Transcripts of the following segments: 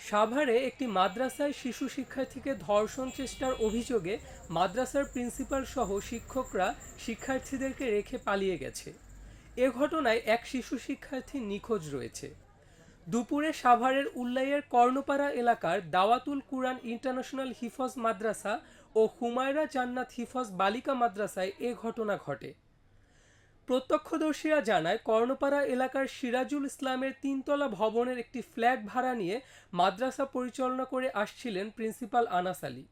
সাভারে একটি মাদ্রাসায় শিশু শিক্ষার্থীকে ধর্ষণ চেষ্টার অভিযোগে মাদ্রাসার প্রিন্সিপাল সহ শিক্ষকরা শিক্ষার্থীদেরকে রেখে পালিয়ে গেছে। এ ঘটনায় এক শিশু শিক্ষার্থী নিখোঁজ রয়েছে। দুপুরে সাভারের উল্লাইয়ের কর্ণপাড়া এলাকার দাওয়াতুল কুরআন ইন্টারন্যাশনাল হিফজ মাদ্রাসা ও হুমায়রা জান্নাত হিফজ বালিকা মাদ্রাসায় এ ঘটনা ঘটে। প্রত্যক্ষদর্শীরা জানায়, কর্ণপাড়া এলাকার সিরাজুল ইসলামের তিনতলা ভবনের একটি ফ্ল্যাট ভাড়া নিয়ে মাদ্রাসা পরিচালনা করে আসছিলেন প্রিন্সিপাল আনাস আলী।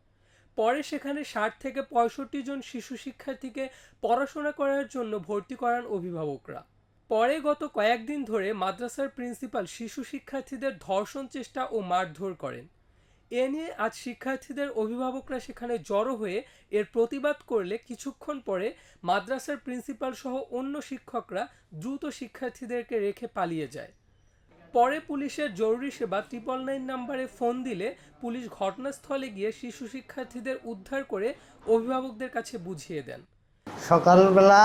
পরে সেখানে ৬০ থেকে ৬৫ জন শিশু শিক্ষার্থীকে পড়াশোনা করার জন্য ভর্তি করান অভিভাবকরা। পরে গত কয়েকদিন ধরে মাদ্রাসার প্রিন্সিপাল শিশু শিক্ষার্থীদের ধর্ষণ চেষ্টা ও মারধর করেন। এ নিয়ে আজ শিক্ষার্থীদের অভিভাবকরা সেখানে জড়ো হয়ে এর প্রতিবাদ করলে কিছুক্ষণ পরে মাদ্রাসার প্রিন্সিপাল সহ অন্য শিক্ষকরা দ্রুত শিক্ষার্থীদেরকে রেখে পালিয়ে যায়। পরে পুলিশের জরুরি সেবা 999 নম্বরে ফোন দিলে পুলিশ ঘটনাস্থলে গিয়ে শিশু শিক্ষার্থীদের উদ্ধার করে অভিভাবকদের কাছে বুঝিয়ে দেন। সকালবেলা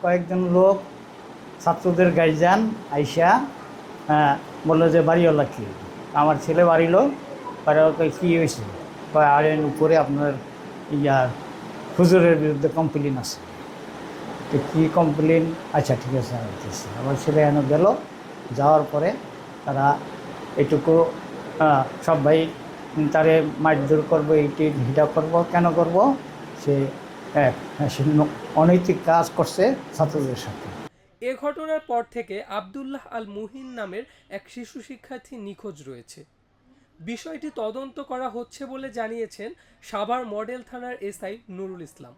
কয়েকজন লোক ছাত্রদের গার্জিয়ান আইসা বললো যে বাড়িওয়ালা কি, আমার ছেলে বাড়িলো, বাড়িওয়ালাকে কী হয়েছে, আর এর উপরে আপনার হুজুরের বিরুদ্ধে কমপ্লেন আছে। তো কী কমপ্লেন? আচ্ছা ঠিক আছে আসতেছি। আমার ছেলে এনে গেল, যাওয়ার পরে তারা এটুকু সবাই তারে মারধর করবো, এইটি ভিটা করবো, কেন করব? সে অনৈতিক কাজ করছে ছাত্রদের সাথে। এ ঘটনার পর থেকে আব্দুল্লাহ আল মুহিন নামের এক শিশু শিক্ষার্থী নিখোঁজ রয়েছে। বিষয়টি তদন্ত করা হচ্ছে বলে জানিয়েছেন সাভার মডেল থানার এসআই নুরুল ইসলাম।